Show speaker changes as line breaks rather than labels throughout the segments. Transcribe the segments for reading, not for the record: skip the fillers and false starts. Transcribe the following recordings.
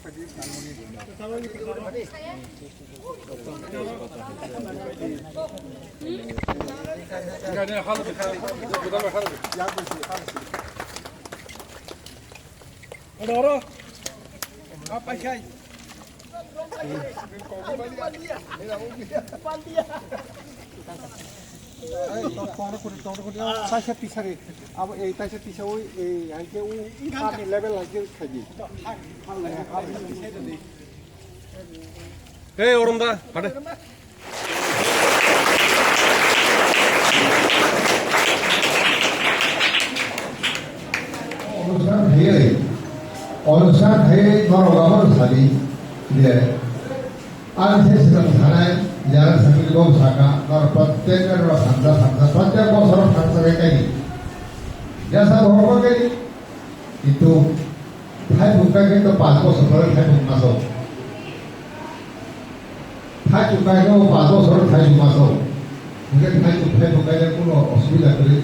Saya pisah apa saya pisah yang ke ini level lagi kaji.
Hey orang dah, ada.
অনুষ্ঠান হয়ে নরগামর সালি যে আনছে সেখানে যারা সামিলগম শাখা নর প্রত্যেকের সংস্থা প্রত্যেক বছর সংস্থা রেখাই যাসা ভগবান কিন্তু ঠাই ভুকা কিন্তু 5 বছর ধরে ঠাই ভুক মাস ঠাই চুকাইলেও 5 বছর ঠাই মাস ঠাই ভুকাইলে কোনো অসুবিধা করে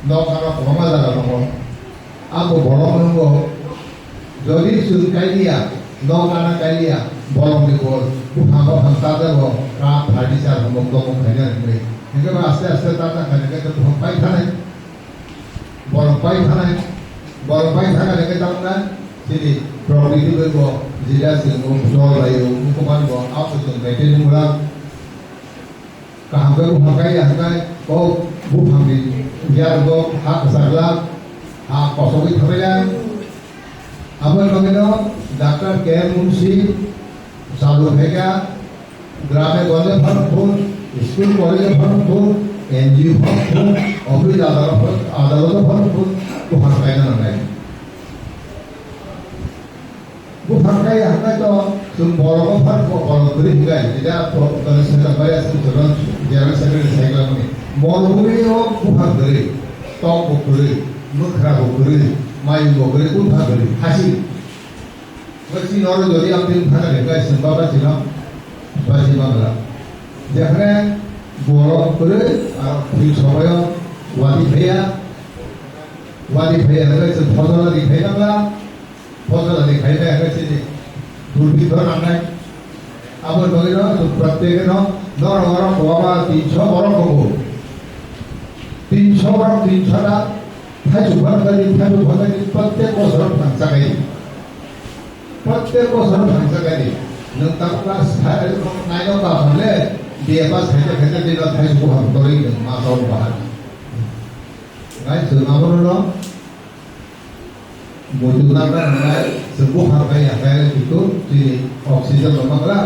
নকারা কমা জায়গা নয় aku bolong nunggu jadi sukai dia nongkana kaya bolong di bol bukan hantar deh kap hari saya ngomong kaya ni ini aste aste tata kaya kita bolong pai thana ni kita mana jadi problem itu bego jika singgung jual bayu bukan bego apa tu betul ni mula kaham bego kaya hangai kau bukan di biar bego hak sahaja কসবি থাকলেন আমার কমিনো doctor কে মুন্সি সাধু Vega গ্রামে গঞ্জে ফরমপুর school কলেজে ফরমপুর NGO ফরমপুর office আদালত ফরমপুর তো হাঁকাই না নাই bu হাঁকাই হাঁকাই তো তুমি বড় ফর বড় করে হিগাই যেটা প্রধান সেক্রেটারি আছে প্রধান জেনারেল সেক্রেটারি সাইকেল মলগুলিও বুহার ধরে টক করে মুখরা বকরে মাই বকরে কোন ভাগরে হাসি বলছি নর যদি আপনি ভাগা লেখা সম্ভব ছিল বাসি বাংলা যেখানে বড় করে আর ঠিক সময় ওয়াদি ভাইয়া হয়েছে ফজলা দেখাই বাংলা ফজলা দেখাই দেয় হয়েছে যে দুর্বৃত্ত নামনাই আবার বলিল প্রত্যেকের নর বড় বাবা 300 বড় কব 300 বড় 300টা Hai juga dari प्रत्येक बছর ভাঙা গাই প্রত্যেক বছর ভাঙা গাই নতা ক্লাস 9 কা হলে বিয়ে পাস খেতে দিন থাই সুভাগ করি মাসর বাহার গাই সুনাবরলো মজুদাররা নাই সুভাগ গাই আকারে কিন্তু চিনি অক্সিজেন লমাগলা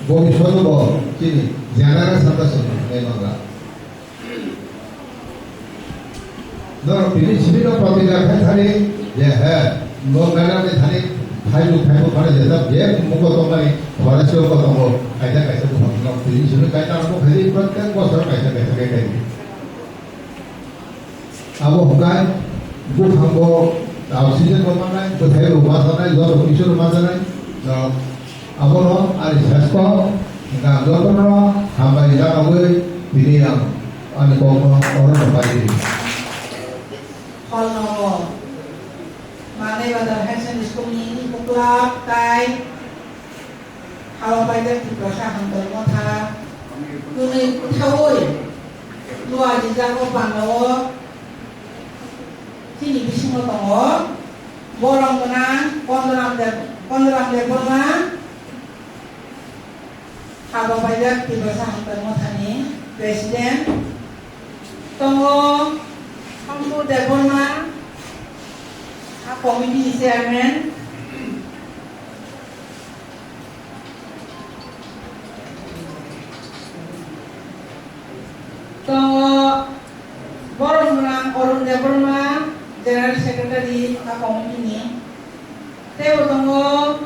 ভবিষ্যৎ চিনি জেনারেশন এই মাগলা পৃথিবীর প্রতিরক্ষা থানে যে হ্যাঁ নগানে থানে খাইবো করে যেটা যে মুখ তোমায় ফরেস্ট কতম কাইটা কাইটা ভাবনা পৃথিবীর কাইটা আমো খালি প্রত্যেক বছর কাইটা কাইটা আবো হগাই বুখাঙ্গো অক্সিজেন কমানাই কোথায় উপাসনায় জল কিশোর মাঝানাই আবো আর শেষ যত্ন হামাই জানাবো তিনি আমি কখনো অরণ পাই
Kalau nomor mana pada hasil sekolah ini buklak tay kalau pada di proses hantar mata kuni kutawoi luar jejak opano sini bising otongo borong menang kondoram de borma kalau pada di proses hantar mata ni presiden tongo Kamu Deborma, Komiti Chairman, to Borong Deborma, General Secretary Komiti ini, Teo Tongo,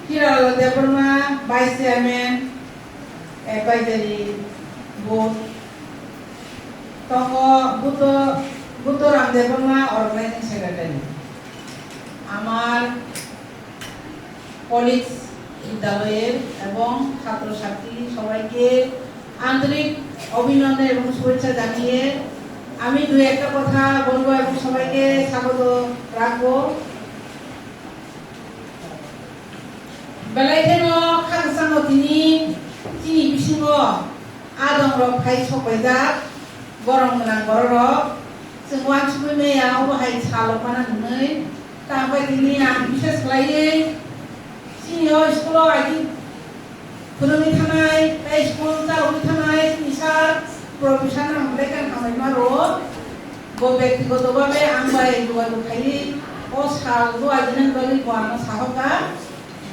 Kiralo Deborma, Vice Chairman, Advisory Board. Tongo Buto Ramdeborma Organizing Secretary আমার colleagues বিদ্যালয়ের এবং ছাত্রছাত্রী সবাইকে আন্তরিক অভিনন্দন এবং শুভেচ্ছা জানিয়ে আমি দুই একটা কথা বলবো এবং সবাইকে স্বাগত রাখবো Belaiteno Kansango Tini, Tini Bishingo, Adam Rock High Sopaida, Borong and Borok, Singwan Chumea, High Salopana Nui, Tampa Tini and Mrs. Lady, Senior School, I think, Purumitanai, High School, Tautanai, Nisar, Professional Black and Hamamaro, go back to Godobabe, Ambai, Dualukai, Oscar, who I didn't believe one was Sahoka.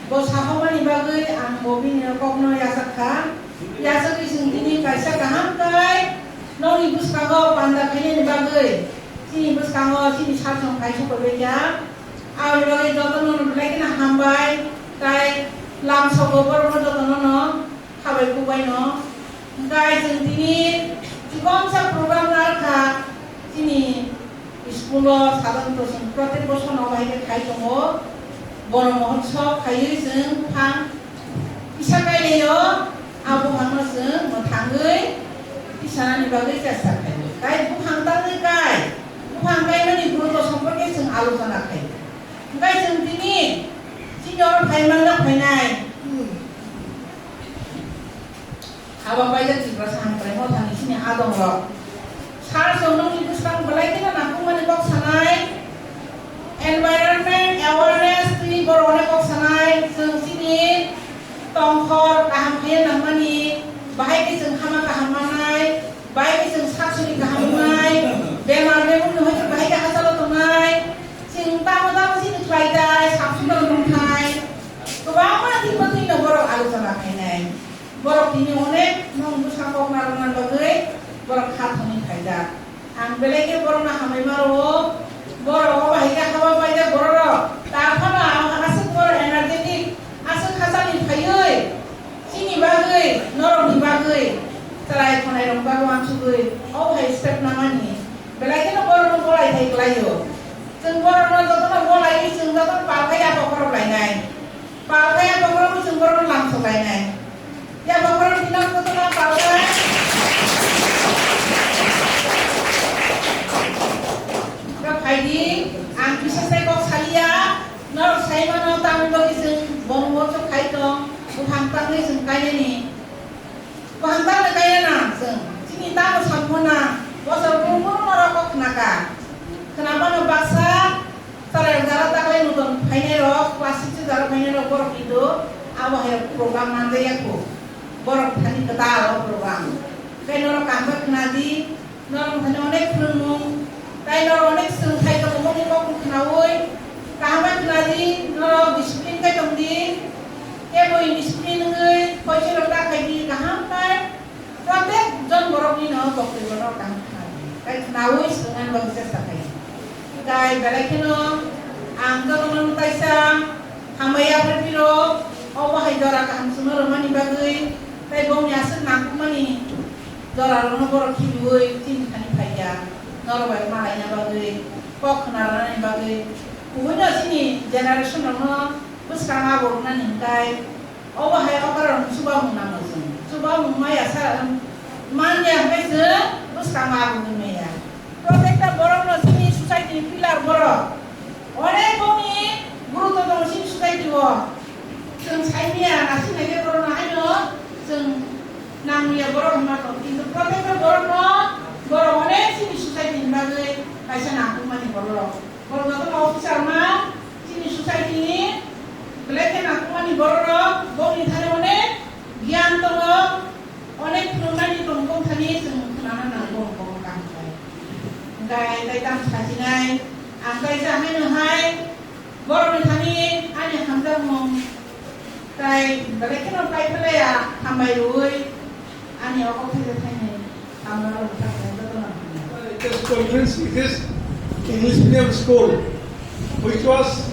Bos hahaman ibagai ang bobin yang kokno yasaka yasak isintini kaisa kaham kai nong ibus kago panda kaya ibagai sini ibus kago sini satu kaisa berbeda awal ibagai jodoh non lagi na hambai kai lam sogo baru jodoh non habai kubai no kai isintini jikon sa program narka sini iskulo salam tosin protek bosan awal kai tongo Borong mohonsok kayu seng pang bisa kayu abu hangno seng motangai bisa nani bagai jasa kayu kai buhang tangai kai buhang kai nani guru to sampai seng alu sana kai kai seng tini senior kai mana kai nai abang bayi tu berasa hampai mau tani sini adong lo sar sonong ibu sekarang belai kita nakung mani kok sanai environment awareness ni borone kok sanai seng sini tongkor kaham kaya namani bahai ki seng hama kaham manai bahai ki seng saksuni kaham manai bemar bemar nuh itu bahai ka hasalo tunai sing tamu sini try saksuni nong thai kebangan ti penting no borok alu sana kainai borok ini onek nong busang kok narangan bagai borok hat honi kaida ang belege borok na hamai maro borok bahai ka hawa baida borok Tapana, asal kor energetik, asal khasa ni payoi, sini bagai, norong ni bagai, terai konai rong bagai sugoi, oh hai step namani, belai kita borong bolai hai kelayo, seng borong jatuh bolai, seng jatuh pakai apa korang lainai, pakai apa korang seng borong langsung lainai, ya korang tidak betul pakai. Kapaidi, ang bisa saya kok salia. Nor saya mana tamu bagi seng bongo cok kai dong, bukan tamu seng kaya ni, bukan tamu kaya na seng, sini tamu sampuna, bosor bumbu merokok kenaka, kenapa no baksa, tarik darah tak lain nudon, kaya rok, klasik darah kaya rok borok itu, awal hari program nanti aku, borok tadi ketal program, kaya norok kampak nadi, norok tadi onek pelunung, kaya norok onek seng kaya ketemu ni kok kenawoi. Kahabat lagi, no disiplin kay tongdi, kaya mo disiplin ngay, kaya siya lang kay di kahabat, protek John borok ni no, doktor borok kahabat, kaya nawis dengan bagus sa kaya. Kaya balay kino, ang dalawang tayo sa hamaya perpiro, o wahay dora kaham sunod mani bagay, kaya bong yasan naku mani, dora ron borok kibuy, tin kanipaya, noro bay malay na bagay, kok naran na bagay. Punya sini generasi nama bersama borna ningkai, awak hai orang subah nama sini, subah maya salam, manja beza bersama borna ya. Protekta borna sini society pilar borok, orang kami guru tu sini society borok, seng saya nasi lagi borna ayo, seng namanya borok macam itu. Protekta borna borok orang sini society bagai kaisa nak mani borok. Kalau nggak tahu officer mah, sini society ini, belajar aku mani borok, boni thane onek, gian tolong, onek penunan di tongkong thane sengkenanan nangkong kampai. Enggak, tam sasingai, angkai sampai nuhai, borok thane, ane hamzah mong, kai belajar kai pelaya, kampai ruy, ane officer thane, kamar rusak betul betul.
It is English medium school, which was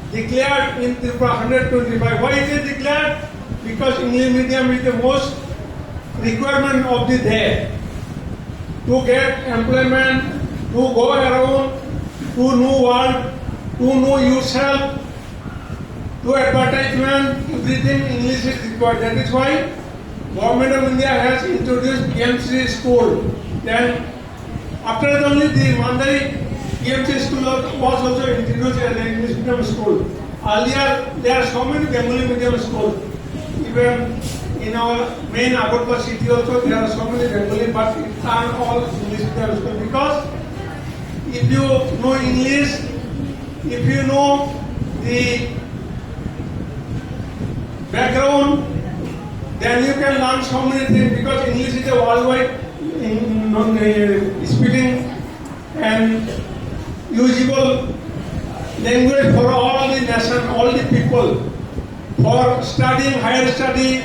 declared in Tripura 125. Why is it declared? Because English medium is the most requirement of the day to get employment, to go around, to know world, to know yourself, to advertisement, everything English is required. That is why Government of India has introduced PMC school. Then after that only the Mandai PMC school was also introduced as an English medium school. Earlier, there are so many Bengali medium schools. Even in our main Agartala city also, there are so many Bengali, but it's not all English medium schools. Because if you know English, if you know the background, then you can learn so many things. Because English is a worldwide speaking and usable language for all the nation, all the people, for studying, higher study,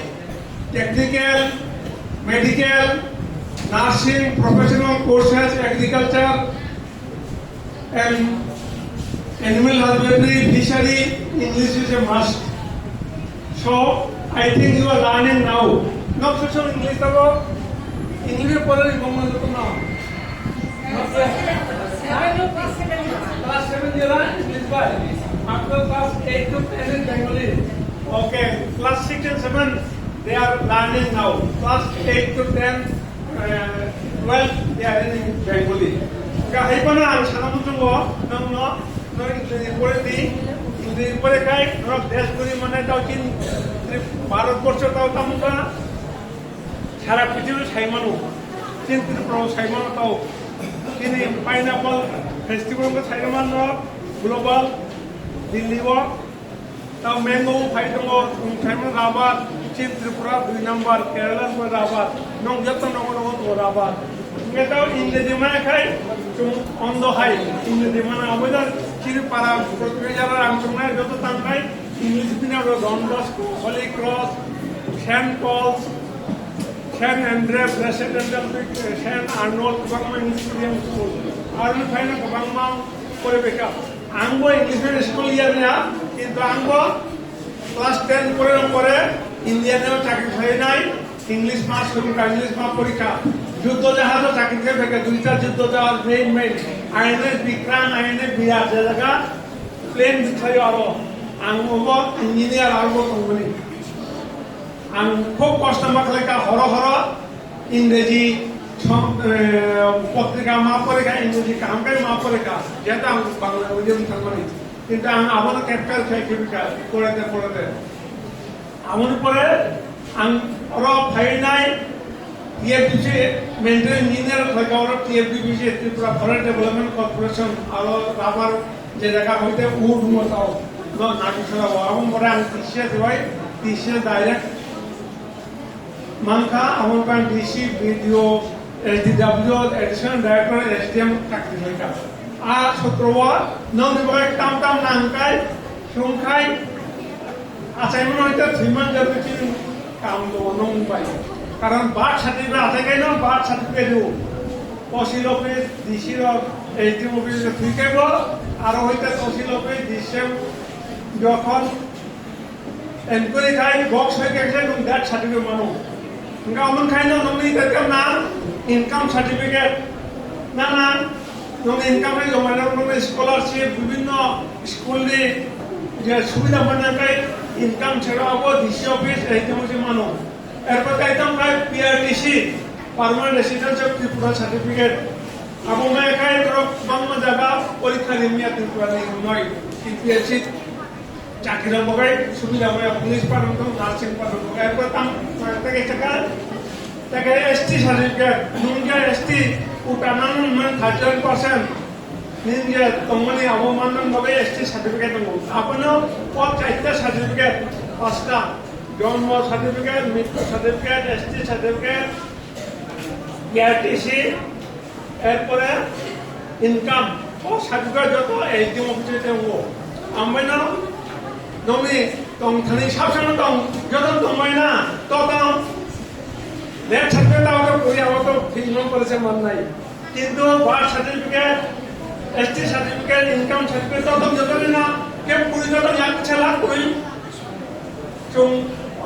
technical, medical, nursing, professional courses, agriculture, and animal husbandry, fishery. English is a must. So I think you are learning now. Not so English, though. English is now. Class 7 you learn English by. After class 8 to 10 in Bengali. Okay, class 6 and 7 they are learning now. Class 8 to 10, 12 they are in Bengali. Kahit pa na ang sana mo tungo no English pore di English pore kai no desh guri mane tao chin Bharatvarsha তাও তামুকা সারা পৃথিবীর সাইমানো চিন ত্রিপুরা সাইমানো তাও তিনি pineapple festival Saiman global Delhi তাও mango phi দङ Saiman Rabat চিন ত্রিপুরা 2 নম্বর Kerala Rabat নং যত নং রাবাত মেটাও ইংরেজি মানে খাই চুম অন্ধ হাই ইংরেজি মানে আমাদের চির পাড়া প্রতিবেজারা আংশনায় যত তাঙ্কাই English pinna Don Bosco, Holy Cross, Saint Paul's, Saint Andre, Blessed Angelic, Saint Arnold, Kabangma English Medium School. Arnold Faina Kabangma করে বেকা আঙ্গো ইংলিশ স্কুল ইয়ার না কিন্তু আঙ্গো ক্লাস 10 পরে ইন্ডিয়ানেও চাকরি হয় নাই ইংলিশ মাস ইংলিশ মাস পরীক্ষা যুদ্ধ জাহাজও চাকরি দিয়ে বেকা দুইটা যুদ্ধ জাহাজ মেইন আইএনএস বিক্রান্ত আইএনএস বিরাট যে জায়গা প্লেন বিছাই আরো ang umo engineer algo company ang খুব কষ্ট মাখলেকা হরহর ইংরেজি পত্রিকা মা পরীক্ষা ইংরেজি কামকাই মা পরীক্ষা যেটা বাংলা মিডিয়াম থাকবে কিন্তু আমার ক্যাপিটাল সাইকিবিকা পড়াতে আমার পরে আং অর ফাইনাই টিএফডিসি মেন্টাল ইঞ্জিনিয়ার থাকা অর TFDC Tripura forest development corporation আর রাবার যে জায়গা হইতে উড মতাও no nagisala awang orang tisya diwai tisya direct manka awang pan DC video SDW additional director SDM takdirika a sotrowa no diwai tam nangkai sungkai assignment hoita thiman jabti kam do nong pai karon birth certificate ate kai no birth certificate do tehsil office DC র SDM office থিকে বল আর হইতা tehsil office DC যখন enquiry খাই box হয়ে গেছে এবং that certificate মানো ఇంకా অমন খাই না নমি দেখো না ইনকাম সার্টিফিকেট না নমি ইনকাম এ জমানো নমি স্কলারশিপ বিভিন্ন স্কুলে যে সুবিধা বানায় ইনকাম ছাড়া আবো ডিসি অফিস এইটা মানো এরপর কাইতাম প্রায় PRTC permanent residence of Tripura certificate আবো মে খাই বাংলা জায়গা পরীক্ষা নিমিয়া ত্রিপুরা নয় পিএসসি চাকরির বগাই সুবিধা হয় পুলিশ পাঠানো নার্সিং পাঠানো এরপর তাকে তাকে এসটি সার্টিফিকেট নিনজা এসটি উটানান মানে 31% নিনজা তোমানি অবমানন ভাবে এসটি সার্টিফিকেট দেবো আপনিও পদ চাইতে সার্টিফিকেট 5টা জন্ম সার্টিফিকেট মৃত্যু সার্টিফিকেট এসটি সার্টিফিকেট পিআরটিসি এরপরে ইনকাম ও সার্টিফিকেট যত এইচডিএম অফিসে দেবো আমরা নমি তং থানি সাবসানো তং যতন তংমাই না ততন নেট সার্টিফিকেট আওতো করি আওতো ফিল্ম করেছে মান নাই কিন্তু birth certificate ST certificate income certificate ততন যতন না কে পুরি যতন ইয়াক ছেলা কই চুং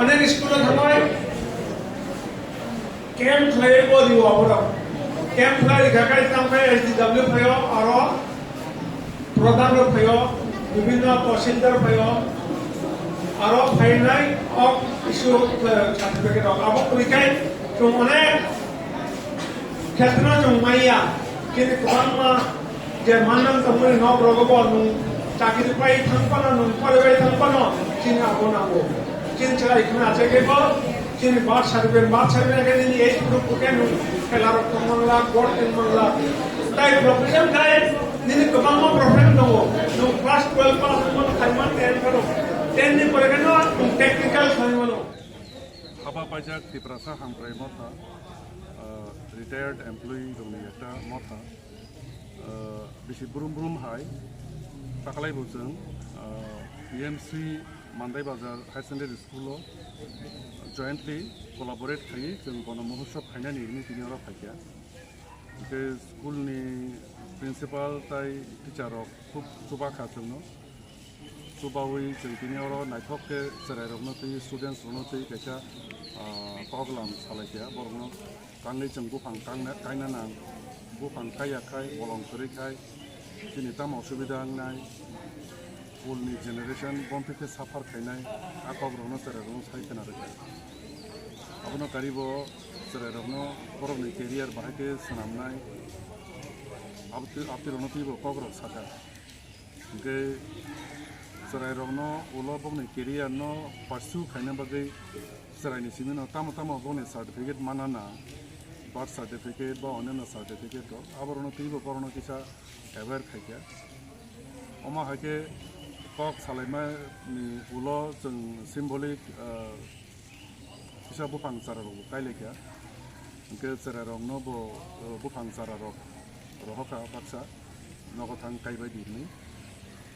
অনেক স্কুলে থামাই ক্যাম্প খাইব দিও আমরা ক্যাম্প খাই গাকাই তামকাই এসডিডব্লিউ ফাইও আর প্রধান ফাইও বিভিন্ন তহসিলদার ফাইও আরো ফাইনাই অফ ইস্যু সার্টিফিকেট আবো পরীক্ষায় চুং অনেক ক্ষেত্র চুং মাইয়া কিন্তু কোন যে মানন তমরে নব রগব চাকরি পাই থাকবানো নুন পরিবারে থাকবানো চিনি আবো নাবো চিন ছাড়া এখানে আছে গেব চিনি বাদ সারবেন এখানে এই গ্রুপ কেন খেলার কমনলা গড় কমনলা তাই প্রফেশন গায়ে দিনে গোবাং প্রফেশন দङ নों ক্লাস 12 পাস মন খাইমান 10 করো 10 নি পরে কেন টেকনিক্যাল খাইমানো
हाबा पाइजाक तिप्रासा हामग्राय मथा रिटायार्ड एमप्लयि दंनि एकटा मथा बेसे ब्रुम हाय दाखालायबो जों EMC मान्दाय बाजार हायर सेकेन्डारि स्कुलाव जयेन्टलि कलाबरेट खायो जों गण महोत्सव फायनायनि मिटिङाव फायखाया बे स्कुलनि प्रिन्सिपाल ताय टिचारक खुब सुबाखा जोंनो सुबावै जों बिनियाव नायथकके जेरायरकनो तै स्टुडेन्टस रनो तै कायसा प्रग्राम सालायखाया बरनो गांनै जों बुफां गायना नां बुफां खायाखाय बलं करिखाय दिनै दामाव सुबिदा नाय स्कुलनि जेनेरेशन बमफिके साफार खायनाय आकबरनो जेरायरकनो सायखोना रोखाय आबनो गारिबो जेरायरकनो बरनि केरियार बाहायके सोनामनाय आपतिरनो तैबो प्रग्राम साका ओमफ्राय जेरायरकनो उलो बगनि केरियारनो पार्सु खायनो बागै जेरायनि सिमिनो तामो बगनि सार्टिफिकेट मानाना बार्थ सार्टिफिकेट बा अन्यान्य सार्टिफिकेट आबरनो तैबो बरनो किसा एवेर खायखाया अमा हाके कक सालायमानि उलो जों सिम्बलिक किसा बुफां जारारक गायलायखाया ओमफ्राय जेरायरकनो बुफां जारारक रहका बाक्सा नगथां गायबाय दिनै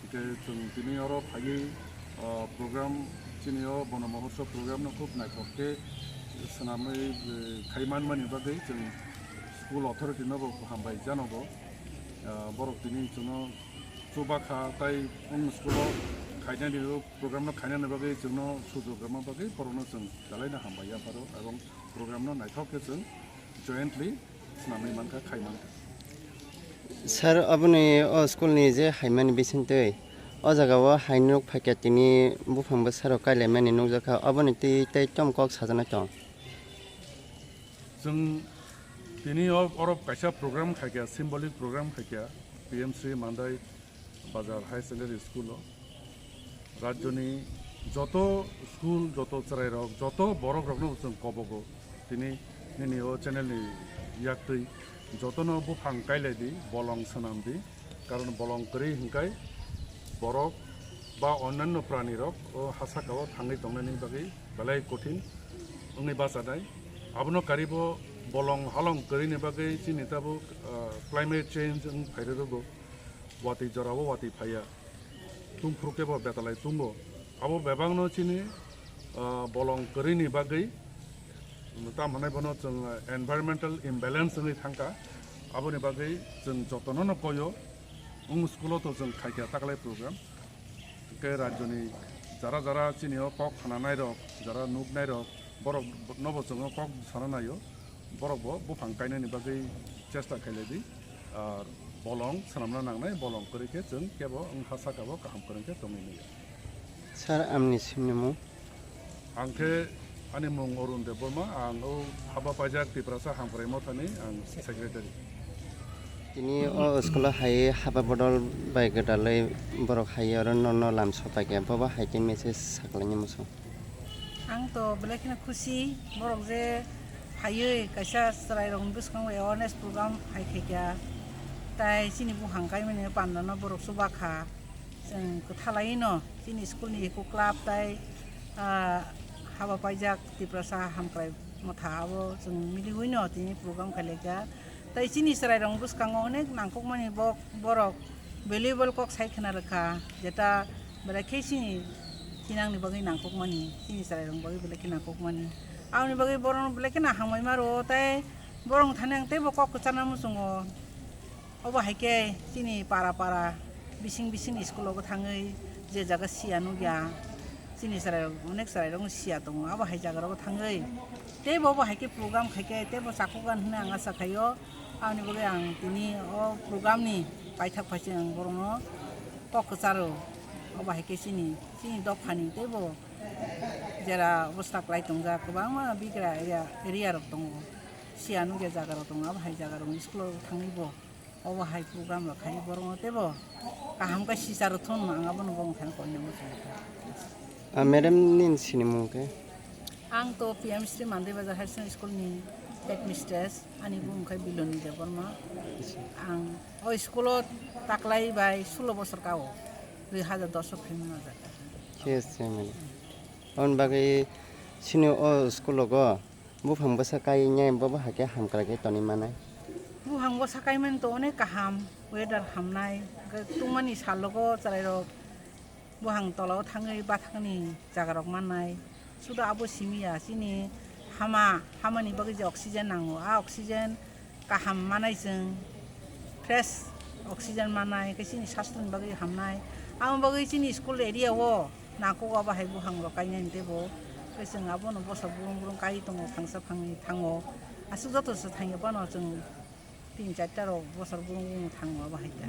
ओमफ्राय जों दिनै आरो फायै प्रग्राम दिनैयाव बन महोत्सव प्रग्रामनो खुब नायथकके सोनामै खायमान मानि बागै जों स्कुल अथरिटिनोबो हामबाय जानांगौ बरक दिनै जोंनो सुबाखा ताय उन स्कुलाव खायनायनि प्रग्रामनो खायनायनि बागै जोंनो सुजुगमा बागै बरनो जों दालायनो हामबाय आफारो एबं प्रग्रामनो नायथकके जों जयेन्टलि सोनामै मानखा खायमानखा
सर अपनी स्कूल नि जे हाइमानी बेसेनते अजागाव हाइनुक फाकेटिनि बुफांबो सारो काइले मानि नुजाखा अपनी तै टमकक साजना दं
जों दिनै अरब कायसा प्रग्राम खायखाया सिम्बलिक प्रग्राम खायखाया PMC मान्दाय बाजार हायर सेकेन्डारि स्कुलाव राज्यनि যত स्कुल যত चरायरक যত बरकरकनो जों कबगो दिनै निनियो चेनेलनि याक्तै যতनो बुफां गायलायदि बलं सोनामदि कारण बलं करि हिंखाय बरक बा अन्यान्य प्राणीरक हासाकाव थांनाय दंनायनि बागै बेलाय कठिन उंनि बासादाय आबनो कारिबो बलं हालं करिनि बागै चिनिताबो क्लाइमेट चेंज फायरगो वाति जराबो वाति फाया तुम फ्रुकेबो बेतालाय तुमबो आबो बेबांनो चिनि बलं करिनि बागै तामानाय बनो जों एनवायरमेंटल इम्बेलेंस नि थांका आबोनि बागै जों जतननो कयो उं स्कुलाव तो जों खायखाया ताकलाय प्रग्राम के राज्यनि जारा जारा चिनियो कक खानानाय रक जारा नुकनाय रक बरक नबो जों कक सानानायो बरकबो बुफां गायनायनि बागै चेष्टा खायलायदि आर बलं सानामना नांनाय बलं करिके जों केबो उं हासाकाबो गाहाम करिके तंनि
सर आमनि सिमनमु
आंखे आंनि मुं अरुण देबबर्मा आं हाबा पाइजाक तिप्रासा हामग्राय मथानि आं सेक्रेटारि
दिनै स्कुल हाय हाबा बदल बाय गदालै बरक हाय आरो नन लामस पाके बाबा हायके मेसेज साकलायनि मुसो
आं तो बेलेखिना खुशी बरक जे हायो कायसा सरायरं बिसखां एवारनेस प्रग्राम हायखाया ताय सिनि बुहांगाय माने बान्दाना बरक सुबाखा जों थालायनो सिनि स्कुलनि इको क्लाब ताय हाबा पाइजाक तिप्रासा हामग्राय मथाबो जों मिलिहुइनो दिनै प्रग्राम खायलायगा ताय सिनि सरायरं बिसखाङाव अनेक नांखक माने बरक भेलुएबल कक सायखना रखा जेटा बेलेखे सिनि किनांनि बागै नांखक माने सिनि सरायरं बागै बेलेखे नांखक माने आंनि बागै बरं बेलेखे ना हामबाय मारो ताय बरं थानाय तेबो कक कचाना मुसुङो अबा हायके सिनि पारा बिसिं स्कुलाव थाङै जे जागा सियानो गया सिनि सराय अनेक सरायरं सिया दङ आबा हाय जागाराव थाङै तेबो अबा हायके प्रग्राम खायके तेबो साखगान होना आं आसा खायो आंनि बागै आं दिनै प्रग्रामनि बायथाक फायसे आं बरंनो कक कचारो अबा हायके सिनि दफानि तेबो जेरा अबस्था क्लाय दंजा गोबां बिग्रा एरिया रक दङ सियानो गया जागाराव दङ आबा हाय जागाराव स्कुलाव थाङैबो अबा हाय programme रखायो बरंनो तेबो kaham ka sisaro thon ang abono bong than ko nyamo
Madam nin sini mungke.
ang to PMC Mandai Bazar High Secondary School ni headmistress ani bung kai biloni deborma ang o schoolot taklai bai 16 bosor kao 2010 phimna ja
Yes, madam. On bagai sini school go bufang basa kai nyai baba hake ham krake toni manai.
buhang bo sakai men to onek kaham weather hamnai tungmani salogo charairok buhang tolao thangai ba thangni jagarok manai suda abo simia sini hamani bagi je oxygen nango a oxygen kaham manai jeng fresh oxygen manai ke sini sastun bagi hamnai am bagi sini school area wo nako ga bahai buhang ro kainai debo ke jeng abo no bosa burung kai tongo phangsa phangi thango asu joto se thangi bano jeng 3-4 ro bosor burung thango bahai ta